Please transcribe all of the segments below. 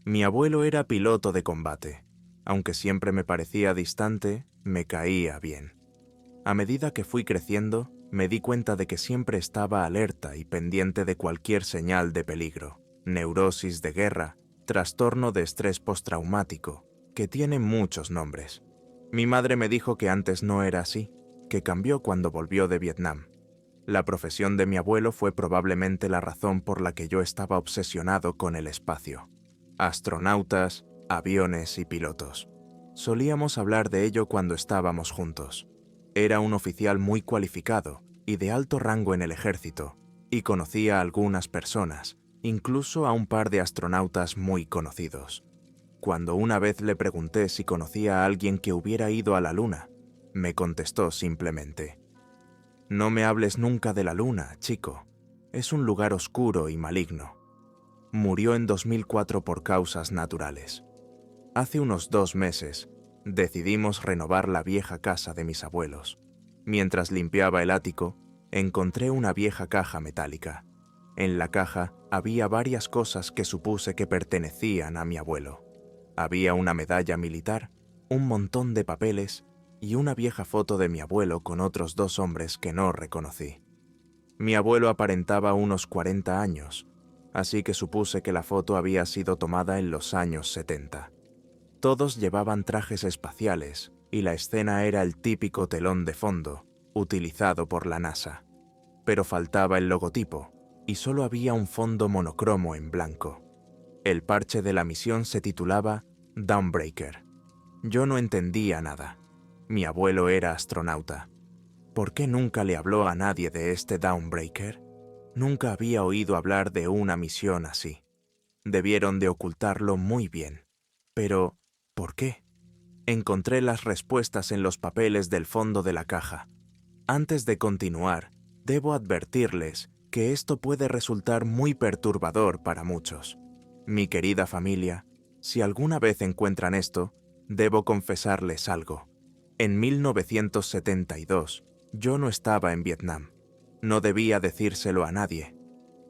Mi abuelo era piloto de combate. Aunque siempre me parecía distante, me caía bien. A medida que fui creciendo, me di cuenta de que siempre estaba alerta y pendiente de cualquier señal de peligro, neurosis de guerra, trastorno de estrés postraumático, que tiene muchos nombres. Mi madre me dijo que antes no era así, que cambió cuando volvió de Vietnam. La profesión de mi abuelo fue probablemente la razón por la que yo estaba obsesionado con el espacio. Astronautas, aviones y pilotos. Solíamos hablar de ello cuando estábamos juntos. Era un oficial muy cualificado y de alto rango en el ejército, y conocía a algunas personas, incluso a un par de astronautas muy conocidos. Cuando una vez le pregunté si conocía a alguien que hubiera ido a la Luna, me contestó simplemente: «No me hables nunca de la Luna, chico. Es un lugar oscuro y maligno». Murió en 2004 por causas naturales. Hace unos 2 meses, decidimos renovar la vieja casa de mis abuelos. Mientras limpiaba el ático, encontré una vieja caja metálica. En la caja había varias cosas que supuse que pertenecían a mi abuelo. Había una medalla militar, un montón de papeles y una vieja foto de mi abuelo con otros 2 hombres que no reconocí. Mi abuelo aparentaba unos 40 años, así que supuse que la foto había sido tomada en los años 70. Todos llevaban trajes espaciales y la escena era el típico telón de fondo, utilizado por la NASA. Pero faltaba el logotipo y solo había un fondo monocromo en blanco. El parche de la misión se titulaba Dawnbreaker. Yo no entendía nada. Mi abuelo era astronauta. ¿Por qué nunca le habló a nadie de este Dawnbreaker? Nunca había oído hablar de una misión así. Debieron de ocultarlo muy bien. Pero, ¿por qué? Encontré las respuestas en los papeles del fondo de la caja. Antes de continuar, debo advertirles que esto puede resultar muy perturbador para muchos. Mi querida familia, si alguna vez encuentran esto, debo confesarles algo. En 1972, yo no estaba en Vietnam. No debía decírselo a nadie.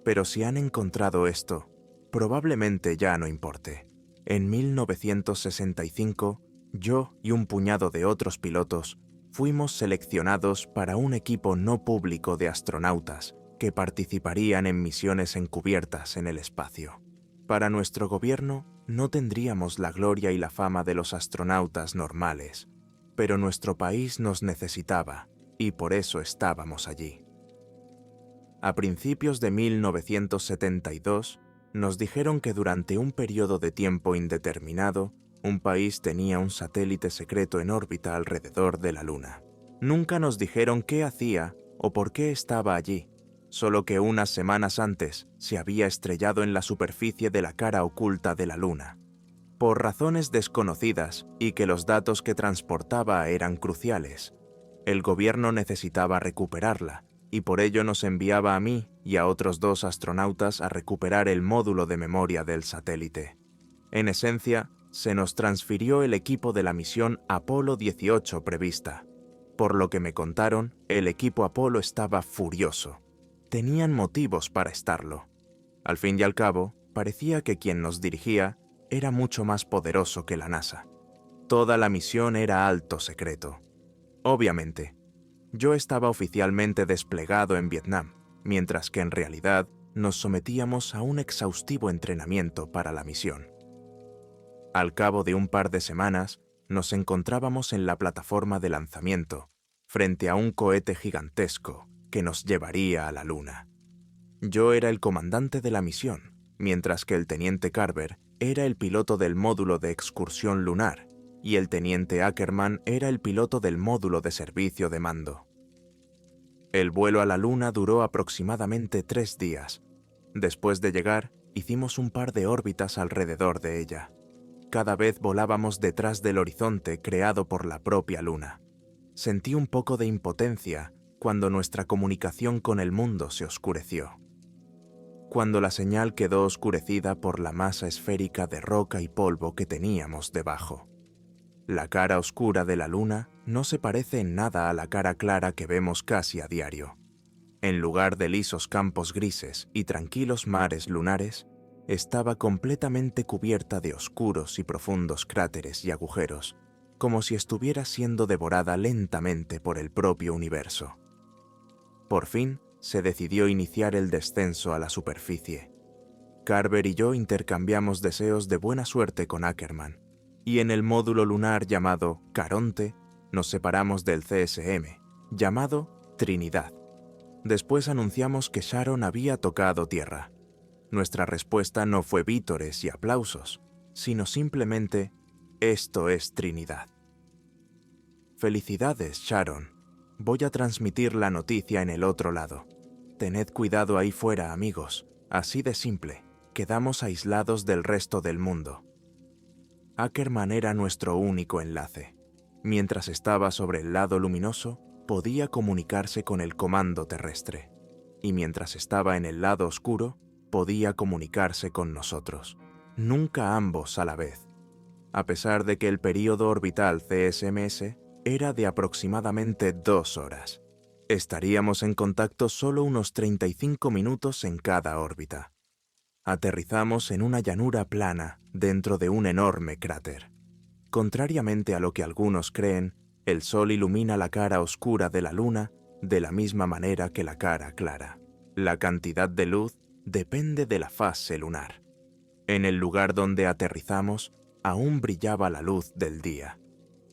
Pero si han encontrado esto, probablemente ya no importe. En 1965, yo y un puñado de otros pilotos fuimos seleccionados para un equipo no público de astronautas que participarían en misiones encubiertas en el espacio. Para nuestro gobierno, no tendríamos la gloria y la fama de los astronautas normales, pero nuestro país nos necesitaba y por eso estábamos allí. A principios de 1972, nos dijeron que durante un periodo de tiempo indeterminado, un país tenía un satélite secreto en órbita alrededor de la Luna. Nunca nos dijeron qué hacía o por qué estaba allí, solo que unas semanas antes se había estrellado en la superficie de la cara oculta de la Luna. Por razones desconocidas y que los datos que transportaba eran cruciales, el gobierno necesitaba recuperarla, y por ello nos enviaba a mí y a otros 2 astronautas a recuperar el módulo de memoria del satélite. En esencia, se nos transfirió el equipo de la misión Apolo 18 prevista. Por lo que me contaron, el equipo Apolo estaba furioso. Tenían motivos para estarlo. Al fin y al cabo, parecía que quien nos dirigía era mucho más poderoso que la NASA. Toda la misión era alto secreto. Obviamente, yo estaba oficialmente desplegado en Vietnam, mientras que en realidad nos sometíamos a un exhaustivo entrenamiento para la misión. Al cabo de un par de semanas, nos encontrábamos en la plataforma de lanzamiento, frente a un cohete gigantesco que nos llevaría a la Luna. Yo era el comandante de la misión, mientras que el teniente Carver era el piloto del módulo de excursión lunar y el teniente Ackerman era el piloto del módulo de servicio de mando. El vuelo a la Luna duró aproximadamente 3 días. Después de llegar, hicimos un par de órbitas alrededor de ella. Cada vez volábamos detrás del horizonte creado por la propia Luna. Sentí un poco de impotencia cuando nuestra comunicación con el mundo se oscureció. Cuando la señal quedó oscurecida por la masa esférica de roca y polvo que teníamos debajo. La cara oscura de la Luna no se parece en nada a la cara clara que vemos casi a diario. En lugar de lisos campos grises y tranquilos mares lunares, estaba completamente cubierta de oscuros y profundos cráteres y agujeros, como si estuviera siendo devorada lentamente por el propio universo. Por fin, se decidió iniciar el descenso a la superficie. Carver y yo intercambiamos deseos de buena suerte con Ackerman, y en el módulo lunar llamado Caronte nos separamos del CSM, llamado Trinidad. Después anunciamos que Sharon había tocado tierra. Nuestra respuesta no fue vítores y aplausos, sino simplemente, esto es Trinidad. Felicidades, Sharon. Voy a transmitir la noticia en el otro lado. Tened cuidado ahí fuera, amigos. Así de simple. Quedamos aislados del resto del mundo. Ackerman era nuestro único enlace. Mientras estaba sobre el lado luminoso, podía comunicarse con el comando terrestre. Y mientras estaba en el lado oscuro, podía comunicarse con nosotros. Nunca ambos a la vez. A pesar de que el período orbital CSMS era de aproximadamente 2 horas. Estaríamos en contacto solo unos 35 minutos en cada órbita. Aterrizamos en una llanura plana dentro de un enorme cráter. Contrariamente a lo que algunos creen, el Sol ilumina la cara oscura de la Luna de la misma manera que la cara clara. La cantidad de luz depende de la fase lunar. En el lugar donde aterrizamos, aún brillaba la luz del día,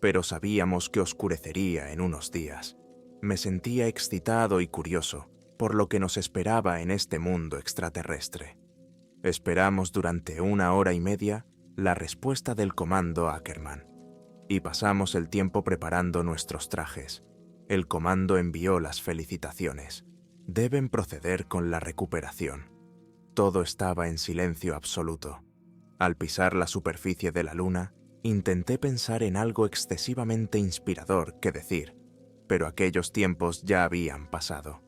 pero sabíamos que oscurecería en unos días. Me sentía excitado y curioso por lo que nos esperaba en este mundo extraterrestre. Esperamos durante 1 hora y media la respuesta del comando Ackerman, y pasamos el tiempo preparando nuestros trajes. El comando envió las felicitaciones. Deben proceder con la recuperación. Todo estaba en silencio absoluto. Al pisar la superficie de la Luna, intenté pensar en algo excesivamente inspirador que decir, pero aquellos tiempos ya habían pasado.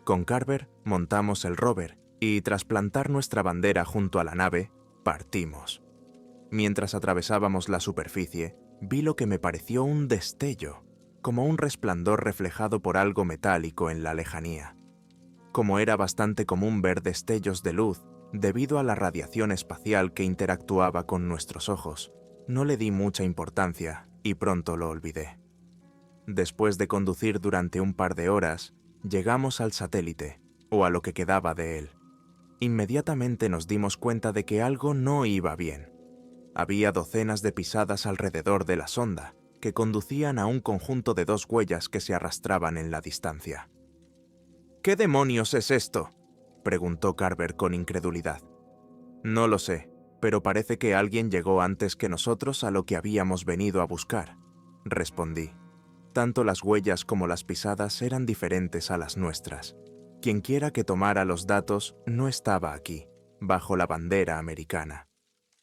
Con Carver montamos el rover y, tras plantar nuestra bandera junto a la nave, partimos. Mientras atravesábamos la superficie, vi lo que me pareció un destello, como un resplandor reflejado por algo metálico en la lejanía. Como era bastante común ver destellos de luz debido a la radiación espacial que interactuaba con nuestros ojos, no le di mucha importancia y pronto lo olvidé. Después de conducir durante un par de horas, llegamos al satélite, o a lo que quedaba de él. Inmediatamente nos dimos cuenta de que algo no iba bien. Había docenas de pisadas alrededor de la sonda, que conducían a un conjunto de 2 huellas que se arrastraban en la distancia. ¿Qué demonios es esto?, preguntó Carver con incredulidad. No lo sé, pero parece que alguien llegó antes que nosotros a lo que habíamos venido a buscar, respondí. Tanto las huellas como las pisadas eran diferentes a las nuestras. Quienquiera que tomara los datos no estaba aquí, bajo la bandera americana.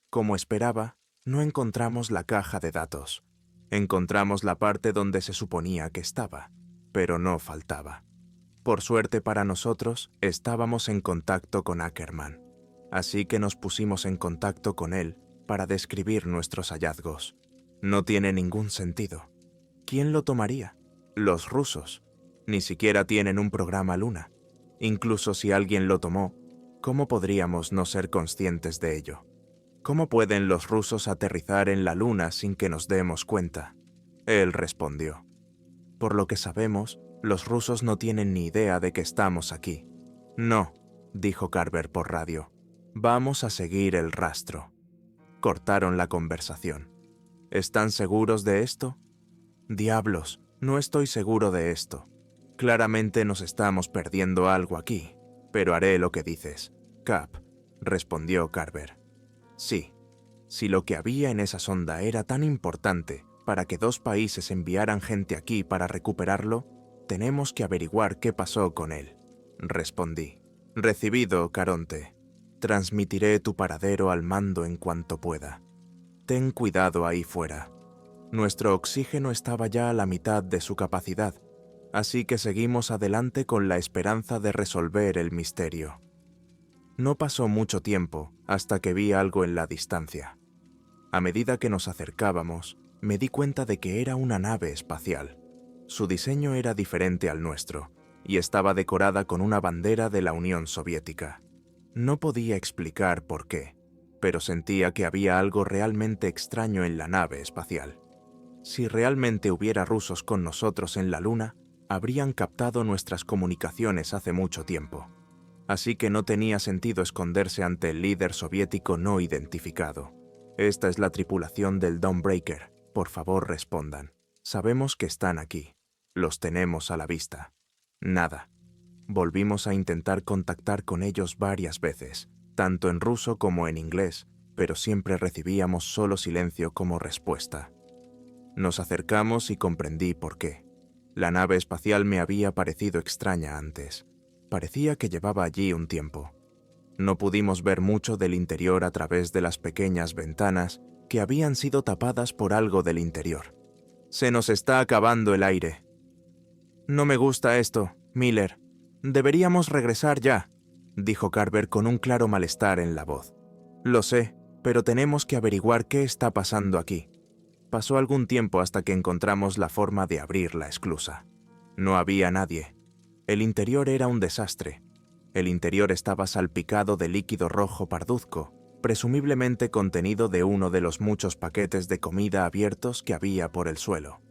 Como esperaba, no encontramos la caja de datos. Encontramos la parte donde se suponía que estaba, pero no faltaba. Por suerte para nosotros, estábamos en contacto con Ackerman, así que nos pusimos en contacto con él para describir nuestros hallazgos. No tiene ningún sentido. ¿Quién lo tomaría? Los rusos. Ni siquiera tienen un programa Luna. Incluso si alguien lo tomó, ¿cómo podríamos no ser conscientes de ello? ¿Cómo pueden los rusos aterrizar en la Luna sin que nos demos cuenta? Él respondió. Por lo que sabemos, los rusos no tienen ni idea de que estamos aquí. No, dijo Carver por radio. Vamos a seguir el rastro. Cortaron la conversación. ¿Están seguros de esto? Diablos, no estoy seguro de esto. Claramente nos estamos perdiendo algo aquí, pero haré lo que dices, Cap, respondió Carver. Sí, si lo que había en esa sonda era tan importante para que 2 países enviaran gente aquí para recuperarlo, tenemos que averiguar qué pasó con él, respondí. Recibido, Caronte. Transmitiré tu paradero al mando en cuanto pueda. Ten cuidado ahí fuera. Nuestro oxígeno estaba ya a la mitad de su capacidad, así que seguimos adelante con la esperanza de resolver el misterio. No pasó mucho tiempo hasta que vi algo en la distancia. A medida que nos acercábamos, me di cuenta de que era una nave espacial. Su diseño era diferente al nuestro y estaba decorada con una bandera de la Unión Soviética. No podía explicar por qué, pero sentía que había algo realmente extraño en la nave espacial. Si realmente hubiera rusos con nosotros en la Luna, habrían captado nuestras comunicaciones hace mucho tiempo. Así que no tenía sentido esconderse ante el líder soviético no identificado. Esta es la tripulación del Dawnbreaker. Por favor, respondan. Sabemos que están aquí. Los tenemos a la vista. Nada. Volvimos a intentar contactar con ellos varias veces, tanto en ruso como en inglés, pero siempre recibíamos solo silencio como respuesta. Nos acercamos y comprendí por qué. La nave espacial me había parecido extraña antes. Parecía que llevaba allí un tiempo. No pudimos ver mucho del interior a través de las pequeñas ventanas que habían sido tapadas por algo del interior. Se nos está acabando el aire. No me gusta esto, Miller. Deberíamos regresar ya, dijo Carver con un claro malestar en la voz. Lo sé, pero tenemos que averiguar qué está pasando aquí. Pasó algún tiempo hasta que encontramos la forma de abrir la esclusa. No había nadie. El interior era un desastre. El interior estaba salpicado de líquido rojo parduzco, presumiblemente contenido de uno de los muchos paquetes de comida abiertos que había por el suelo.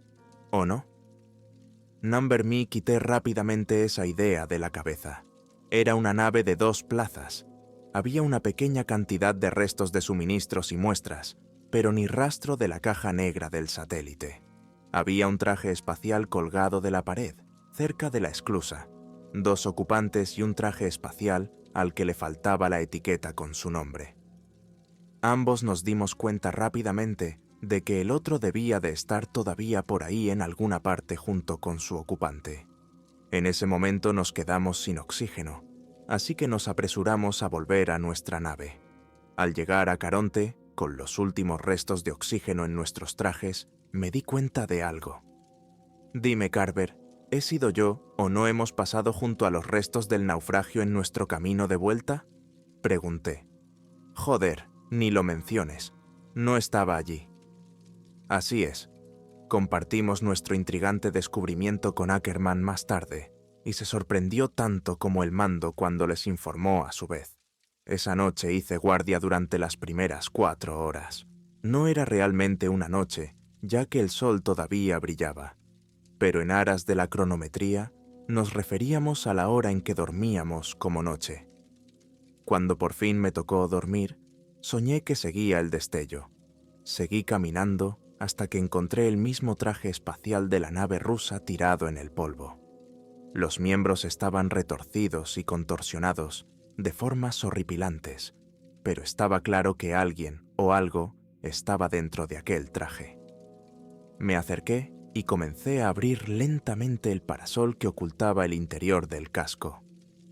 ¿O no? Number Me quité rápidamente esa idea de la cabeza. Era una nave de 2 plazas. Había una pequeña cantidad de restos de suministros y muestras, pero ni rastro de la caja negra del satélite. Había un traje espacial colgado de la pared, cerca de la esclusa, 2 ocupantes y un traje espacial al que le faltaba la etiqueta con su nombre. Ambos nos dimos cuenta rápidamente de que el otro debía de estar todavía por ahí en alguna parte junto con su ocupante. En ese momento nos quedamos sin oxígeno, así que nos apresuramos a volver a nuestra nave. Al llegar a Caronte, con los últimos restos de oxígeno en nuestros trajes, me di cuenta de algo. Dime, Carver, ¿he sido yo o no hemos pasado junto a los restos del naufragio en nuestro camino de vuelta? Pregunté. Joder, ni lo menciones. No estaba allí. Así es. Compartimos nuestro intrigante descubrimiento con Ackerman más tarde, y se sorprendió tanto como el mando cuando les informó a su vez. Esa noche hice guardia durante las primeras 4 horas. No era realmente una noche, ya que el sol todavía brillaba. Pero en aras de la cronometría, nos referíamos a la hora en que dormíamos como noche. Cuando por fin me tocó dormir, soñé que seguía el destello. Seguí caminando hasta que encontré el mismo traje espacial de la nave rusa tirado en el polvo. Los miembros estaban retorcidos y contorsionados, de formas horripilantes, pero estaba claro que alguien o algo estaba dentro de aquel traje. Me acerqué y comencé a abrir lentamente el parasol que ocultaba el interior del casco.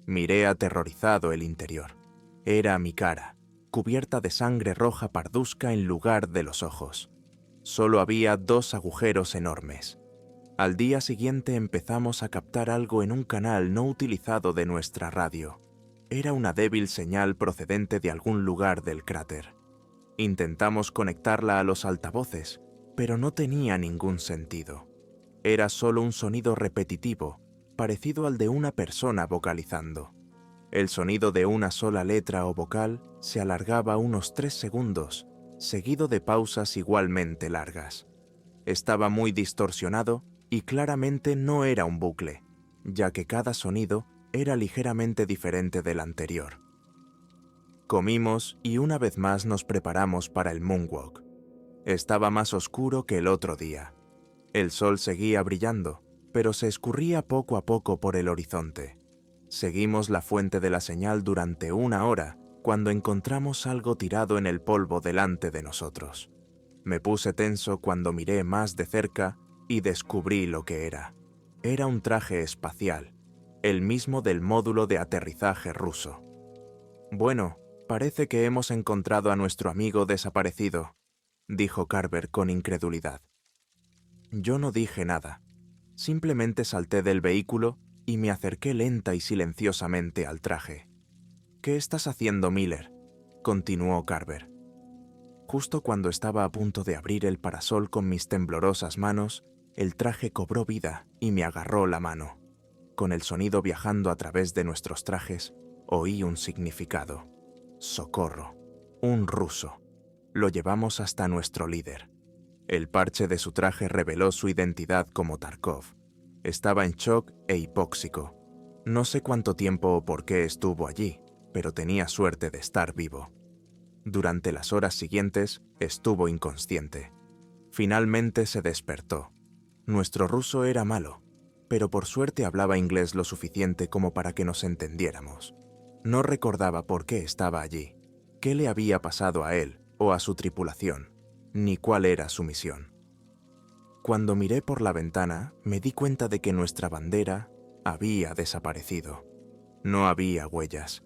Miré aterrorizado el interior. Era mi cara, cubierta de sangre roja parduzca en lugar de los ojos. Solo había 2 agujeros enormes. Al día siguiente empezamos a captar algo en un canal no utilizado de nuestra radio. Era una débil señal procedente de algún lugar del cráter. Intentamos conectarla a los altavoces, pero no tenía ningún sentido. Era solo un sonido repetitivo, parecido al de una persona vocalizando. El sonido de una sola letra o vocal se alargaba unos 3 segundos, seguido de pausas igualmente largas. Estaba muy distorsionado y claramente no era un bucle, ya que cada sonido era ligeramente diferente del anterior. Comimos y una vez más nos preparamos para el moonwalk. Estaba más oscuro que el otro día. El sol seguía brillando, pero se escurría poco a poco por el horizonte. Seguimos la fuente de la señal durante 1 hora cuando encontramos algo tirado en el polvo delante de nosotros. Me puse tenso cuando miré más de cerca y descubrí lo que era. Era un traje espacial, el mismo del módulo de aterrizaje ruso. Bueno, parece que hemos encontrado a nuestro amigo desaparecido, dijo Carver con incredulidad. Yo no dije nada. Simplemente salté del vehículo y me acerqué lenta y silenciosamente al traje. ¿Qué estás haciendo, Miller?, continuó Carver. Justo cuando estaba a punto de abrir el parasol con mis temblorosas manos, el traje cobró vida y me agarró la mano. Con el sonido viajando a través de nuestros trajes, Oí un significado. Socorro. Un ruso. Lo llevamos hasta nuestro líder. El parche de su traje reveló su identidad como Tarkov. Estaba en shock e hipóxico. No sé cuánto tiempo o por qué estuvo allí, pero tenía suerte de estar vivo. Durante las horas siguientes estuvo inconsciente. Finalmente se despertó. Nuestro ruso era malo, pero por suerte hablaba inglés lo suficiente como para que nos entendiéramos. No recordaba por qué estaba allí, qué le había pasado a él o a su tripulación, ni cuál era su misión. Cuando miré por la ventana, me di cuenta de que nuestra bandera había desaparecido. No había huellas.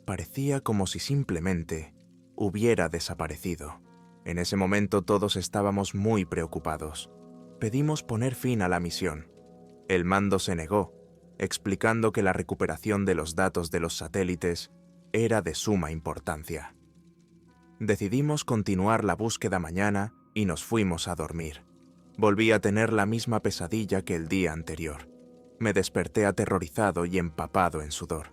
Parecía como si simplemente hubiera desaparecido. En ese momento todos estábamos muy preocupados. Pedimos poner fin a la misión. El mando se negó, explicando que la recuperación de los datos de los satélites era de suma importancia. Decidimos continuar la búsqueda mañana y nos fuimos a dormir. Volví a tener la misma pesadilla que el día anterior. Me desperté aterrorizado y empapado en sudor.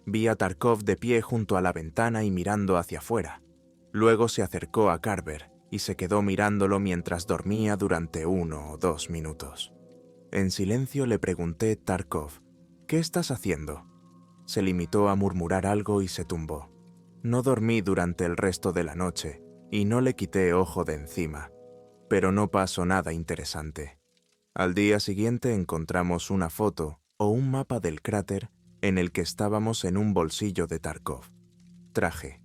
Vi a Tarkov de pie junto a la ventana y mirando hacia afuera. Luego se acercó a Carver y se quedó mirándolo mientras dormía durante 1 o 2 minutos. En silencio le pregunté: Tarkov, ¿qué estás haciendo? Se limitó a murmurar algo y se tumbó. No dormí durante el resto de la noche y no le quité ojo de encima, pero no pasó nada interesante. Al día siguiente encontramos una foto o un mapa del cráter en el que estábamos en un bolsillo de Tarkov. Traje.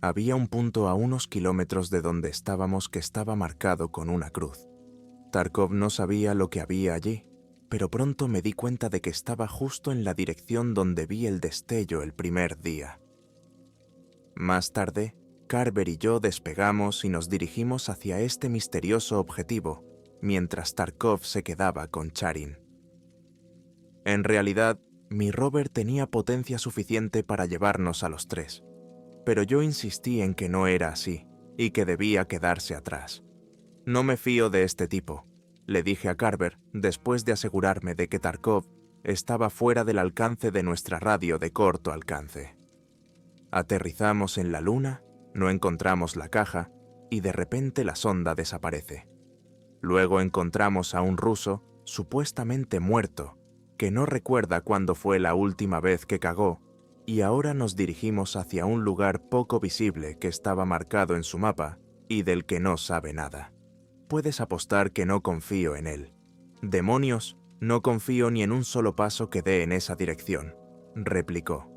Había un punto a unos kilómetros de donde estábamos que estaba marcado con una cruz. Tarkov no sabía lo que había allí, pero pronto me di cuenta de que estaba justo en la dirección donde vi el destello el primer día. Más tarde, Carver y yo despegamos y nos dirigimos hacia este misterioso objetivo, mientras Tarkov se quedaba con Charin. En realidad, mi rover tenía potencia suficiente para llevarnos a los tres, pero yo insistí en que no era así y que debía quedarse atrás. No me fío de este tipo, le dije a Carver después de asegurarme de que Tarkov estaba fuera del alcance de nuestra radio de corto alcance. Aterrizamos en la luna, no encontramos la caja y de repente la sonda desaparece. Luego encontramos a un ruso supuestamente muerto, que no recuerda cuándo fue la última vez que cagó, y ahora nos dirigimos hacia un lugar poco visible que estaba marcado en su mapa y del que no sabe nada. Puedes apostar que no confío en él. ¡Demonios! No confío ni en un solo paso que dé en esa dirección, replicó.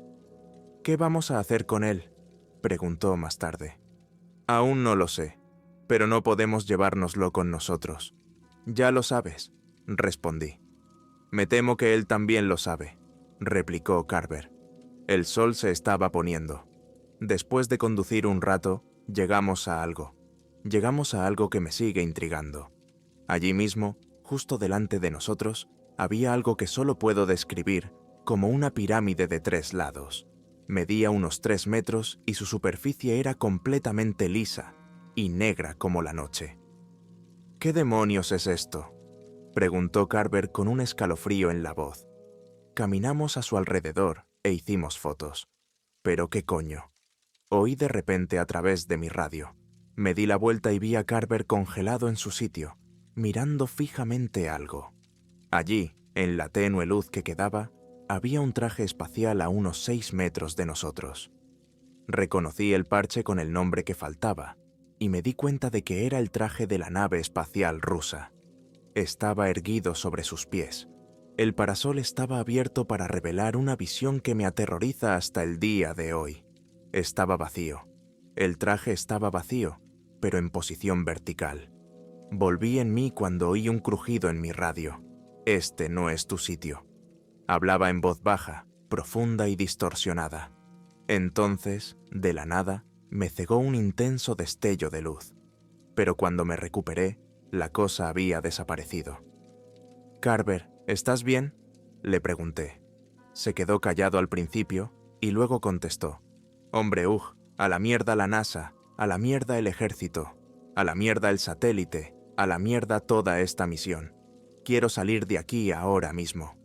¿Qué vamos a hacer con él?, preguntó más tarde. Aún no lo sé, pero no podemos llevárnoslo con nosotros. Ya lo sabes, respondí. Me temo que él también lo sabe, replicó Carver. El sol se estaba poniendo. Después de conducir un rato, llegamos a algo. Llegamos a algo que me sigue intrigando. Allí mismo, justo delante de nosotros, había algo que solo puedo describir como una pirámide de 3 lados. Medía unos 3 metros y su superficie era completamente lisa y negra como la noche. ¿Qué demonios es esto?, preguntó Carver con un escalofrío en la voz. Caminamos a su alrededor e hicimos fotos. ¿Pero qué coño?, oí de repente a través de mi radio. Me di la vuelta y vi a Carver congelado en su sitio, mirando fijamente algo. Allí, en la tenue luz que quedaba, había un traje espacial a unos 6 metros de nosotros. Reconocí el parche con el nombre que faltaba, y me di cuenta de que era el traje de la nave espacial rusa. Estaba erguido sobre sus pies. El parasol estaba abierto para revelar una visión que me aterroriza hasta el día de hoy. Estaba vacío. El traje estaba vacío, pero en posición vertical. Volví en mí cuando oí un crujido en mi radio. Este no es tu sitio. Hablaba en voz baja, profunda y distorsionada. Entonces, de la nada, me cegó un intenso destello de luz. Pero cuando me recuperé, la cosa había desaparecido. «Carver, ¿estás bien?», le pregunté. Se quedó callado al principio y luego contestó: «Hombre, a la mierda la NASA, a la mierda el ejército, a la mierda el satélite, a la mierda toda esta misión. Quiero salir de aquí ahora mismo».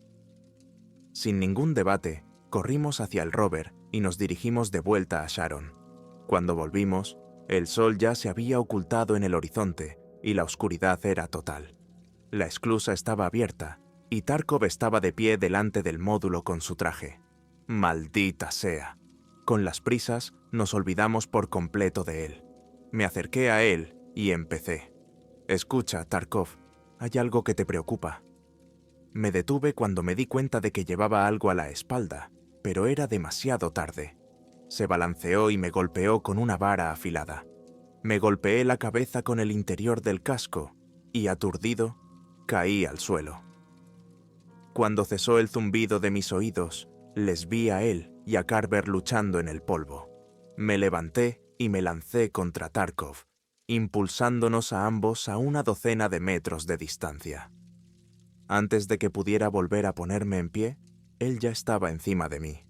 Sin ningún debate, Corrimos hacia el rover y nos dirigimos de vuelta a Sharon. Cuando volvimos, el sol ya se había ocultado en el horizonte y la oscuridad era total. La esclusa estaba abierta y Tarkov estaba de pie delante del módulo con su traje. ¡Maldita sea! Con las prisas nos olvidamos por completo de él. Me acerqué a él y empecé. «Escucha, Tarkov, hay algo que te preocupa». Me detuve cuando me di cuenta de que llevaba algo a la espalda, pero era demasiado tarde. Se balanceó y me golpeó con una vara afilada. Me golpeé la cabeza con el interior del casco y, aturdido, caí al suelo. Cuando cesó el zumbido de mis oídos, les vi a él y a Carver luchando en el polvo. Me levanté y me lancé contra Tarkov, impulsándonos a ambos a una docena de metros de distancia. Antes de que pudiera volver a ponerme en pie, él ya estaba encima de mí.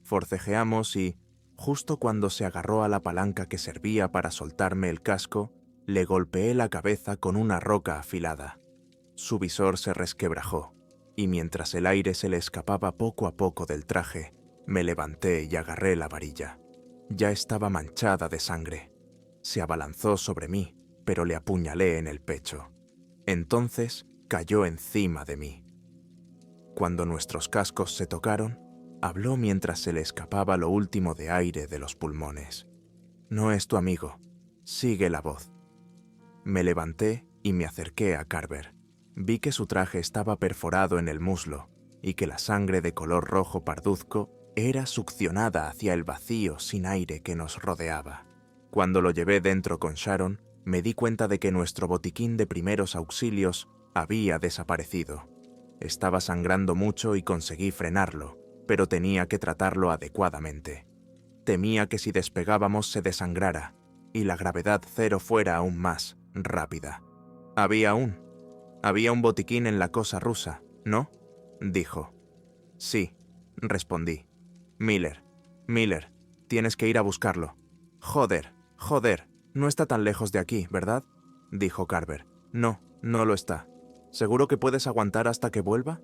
Forcejeamos y, justo cuando se agarró a la palanca que servía para soltarme el casco, le golpeé la cabeza con una roca afilada. Su visor se resquebrajó, y mientras el aire se le escapaba poco a poco del traje, me levanté y agarré la varilla. Ya estaba manchada de sangre. Se abalanzó sobre mí, pero le apuñalé en el pecho. Entonces cayó encima de mí. Cuando nuestros cascos se tocaron, habló mientras se le escapaba lo último de aire de los pulmones. «No es tu amigo. Sigue la voz». Me levanté y me acerqué a Carver. Vi que su traje estaba perforado en el muslo y que la sangre de color rojo parduzco era succionada hacia el vacío sin aire que nos rodeaba. Cuando lo llevé dentro con Sharon, me di cuenta de que nuestro botiquín de primeros auxilios había desaparecido. Estaba sangrando mucho y conseguí frenarlo, pero tenía que tratarlo adecuadamente. Temía que si despegábamos se desangrara y la gravedad cero fuera aún más rápida. Había un botiquín en la cosa rusa, ¿no?, dijo. Sí, respondí. Miller, tienes que ir a buscarlo. Joder, no está tan lejos de aquí, ¿verdad?, dijo Carver. No lo está. ¿Seguro que puedes aguantar hasta que vuelva?,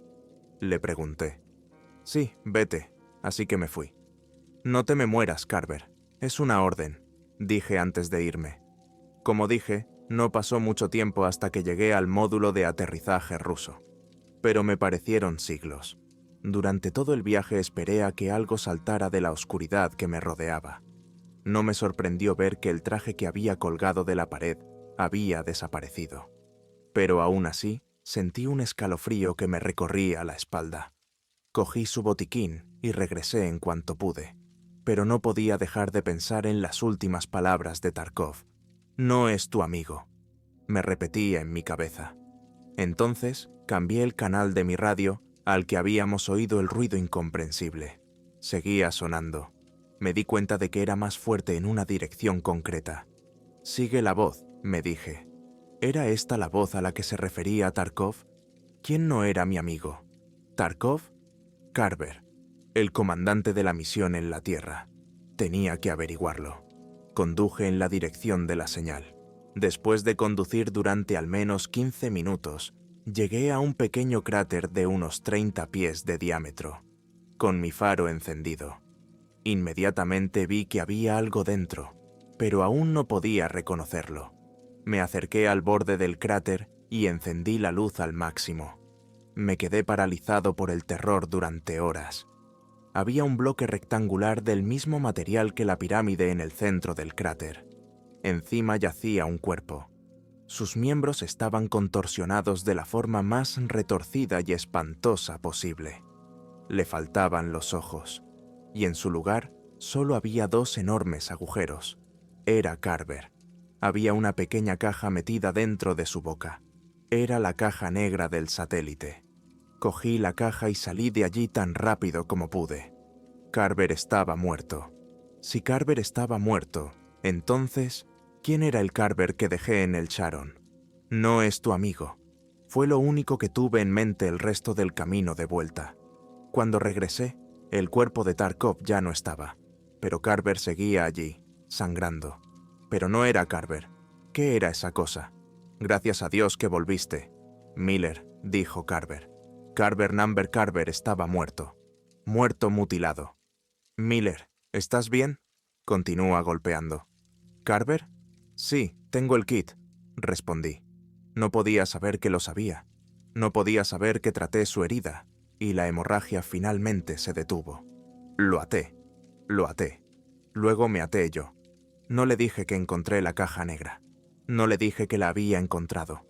le pregunté. Sí, vete, así que me fui. No te me mueras, Carver. Es una orden, dije antes de irme. Como dije, no pasó mucho tiempo hasta que llegué al módulo de aterrizaje ruso. Pero me parecieron siglos. Durante todo el viaje esperé a que algo saltara de la oscuridad que me rodeaba. No me sorprendió ver que el traje que había colgado de la pared había desaparecido. Pero aún así, sentí un escalofrío que me recorría la espalda. Cogí su botiquín y regresé en cuanto pude, pero no podía dejar de pensar en las últimas palabras de Tarkov. «No es tu amigo», me repetía en mi cabeza. Entonces cambié el canal de mi radio al que habíamos oído el ruido incomprensible. Seguía sonando. Me di cuenta de que era más fuerte en una dirección concreta. «Sigue la voz», me dije. ¿Era esta la voz a la que se refería Tarkov? ¿Quién no era mi amigo? ¿Tarkov? Carver, el comandante de la misión en la Tierra. Tenía que averiguarlo. Conduje en la dirección de la señal. Después de conducir durante al menos 15 minutos, llegué a un pequeño cráter de unos 30 pies de diámetro, con mi faro encendido. Inmediatamente vi que había algo dentro, pero aún no podía reconocerlo. Me acerqué al borde del cráter y encendí la luz al máximo. Me quedé paralizado por el terror durante horas. Había un bloque rectangular del mismo material que la pirámide en el centro del cráter. Encima yacía un cuerpo. Sus miembros estaban contorsionados de la forma más retorcida y espantosa posible. Le faltaban los ojos, y en su lugar solo había 2 enormes agujeros. Era Carver. Había una pequeña caja metida dentro de su boca. Era la caja negra del satélite. Cogí la caja y salí de allí tan rápido como pude. Carver estaba muerto. Si Carver estaba muerto, entonces, ¿quién era el Carver que dejé en el Sharon? No es tu amigo. Fue lo único que tuve en mente el resto del camino de vuelta. Cuando regresé, el cuerpo de Tarkov ya no estaba, pero Carver seguía allí, sangrando. Pero no era Carver. ¿Qué era esa cosa? Gracias a Dios que volviste. Miller, dijo Carver. Carver Number Carver estaba muerto. muerto mutilado. Miller, ¿estás bien? Continúa golpeando. ¿Carver? Sí, tengo el kit, respondí. No podía saber que lo sabía. No podía saber que traté su herida, y la hemorragia finalmente se detuvo. Lo até. Luego me até yo. No le dije que encontré la caja negra. No le dije que la había encontrado.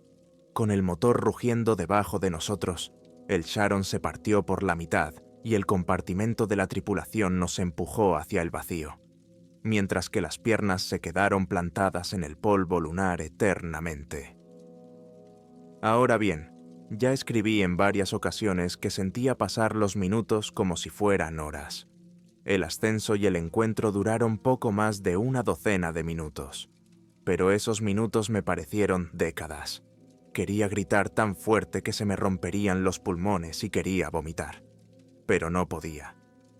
Con el motor rugiendo debajo de nosotros, el Sharon se partió por la mitad y el compartimento de la tripulación nos empujó hacia el vacío, mientras que las piernas se quedaron plantadas en el polvo lunar eternamente. Ahora bien, ya escribí en varias ocasiones que sentía pasar los minutos como si fueran horas. El ascenso y el encuentro duraron poco más de una docena de minutos, pero esos minutos me parecieron décadas. Quería gritar tan fuerte que se me romperían los pulmones y quería vomitar, pero no podía,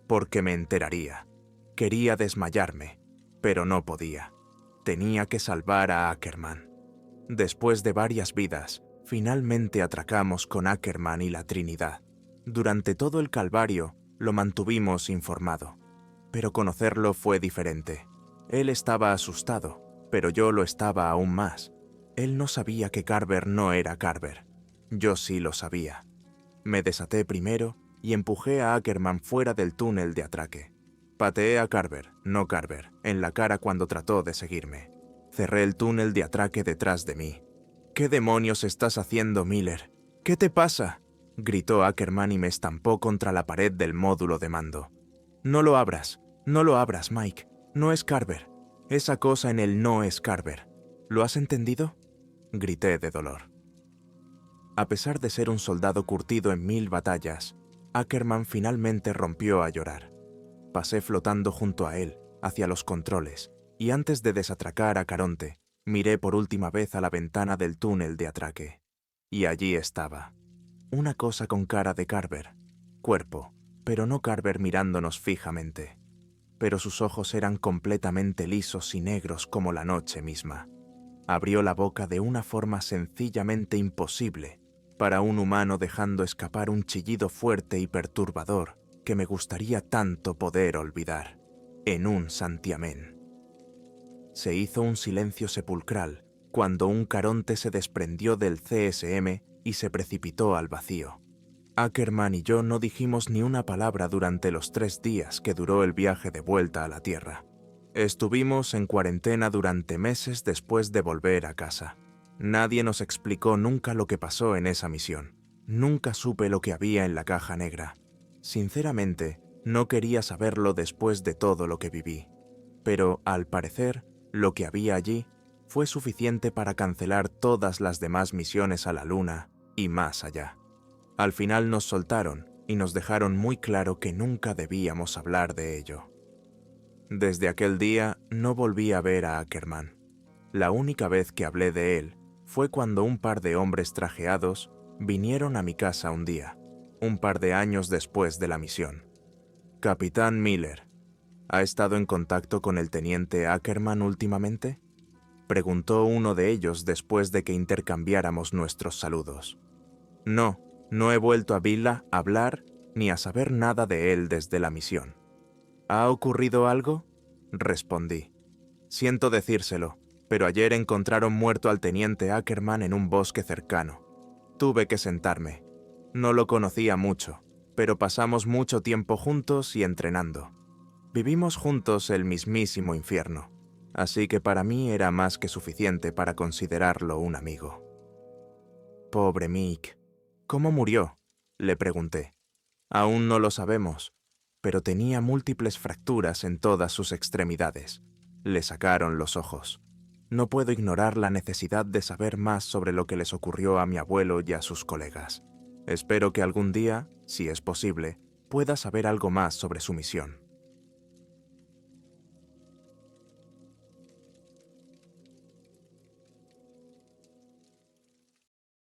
porque me enteraría. Quería desmayarme, pero no podía. Tenía que salvar a Ackerman. Después de varias vidas, finalmente atracamos con Ackerman y la Trinidad. Durante todo el calvario, lo mantuvimos informado, pero conocerlo fue diferente. Él estaba asustado, pero yo lo estaba aún más. Él no sabía que Carver no era Carver. Yo sí lo sabía. Me desaté primero y empujé a Ackerman fuera del túnel de atraque. Pateé a Carver, no Carver, en la cara cuando trató de seguirme. Cerré el túnel de atraque detrás de mí. ¿Qué demonios estás haciendo, Miller? ¿Qué te pasa?, gritó Ackerman y me estampó contra la pared del módulo de mando. No lo abras, Mike. No es Carver. Esa cosa en él no es Carver. ¿Lo has entendido?, grité de dolor. A pesar de ser un soldado curtido en 1000 batallas, Ackerman finalmente rompió a llorar. Pasé flotando junto a él, hacia los controles, y antes de desatracar a Caronte, miré por última vez a la ventana del túnel de atraque. Y allí estaba. Una cosa con cara de Carver. Cuerpo, pero no Carver mirándonos fijamente. Pero sus ojos eran completamente lisos y negros como la noche misma. Abrió la boca de una forma sencillamente imposible para un humano, dejando escapar un chillido fuerte y perturbador que me gustaría tanto poder olvidar, en un santiamén. Se hizo un silencio sepulcral cuando un Caronte se desprendió del CSM y se precipitó al vacío. Ackerman y yo no dijimos ni una palabra durante los 3 días que duró el viaje de vuelta a la Tierra. Estuvimos en cuarentena durante meses después de volver a casa. Nadie nos explicó nunca lo que pasó en esa misión. Nunca supe lo que había en la caja negra. Sinceramente, no quería saberlo después de todo lo que viví. Pero, al parecer, lo que había allí fue suficiente para cancelar todas las demás misiones a la Luna y más allá. Al final nos soltaron y nos dejaron muy claro que nunca debíamos hablar de ello. Desde aquel día no volví a ver a Ackerman. La única vez que hablé de él fue cuando un par de hombres trajeados vinieron a mi casa un día, un par de años después de la misión. Capitán Miller, ¿ha estado en contacto con el teniente Ackerman últimamente?, preguntó uno de ellos después de que intercambiáramos nuestros saludos. No, no he vuelto a Villa a hablar ni a saber nada de él desde la misión. ¿Ha ocurrido algo?, respondí. Siento decírselo, pero ayer encontraron muerto al teniente Ackerman en un bosque cercano. Tuve que sentarme. No lo conocía mucho, pero pasamos mucho tiempo juntos y entrenando. Vivimos juntos el mismísimo infierno, así que para mí era más que suficiente para considerarlo un amigo. Pobre Mick. ¿Cómo murió?, le pregunté. Aún no lo sabemos, pero tenía múltiples fracturas en todas sus extremidades. Le sacaron los ojos. No puedo ignorar la necesidad de saber más sobre lo que les ocurrió a mi abuelo y a sus colegas. Espero que algún día, si es posible, pueda saber algo más sobre su misión.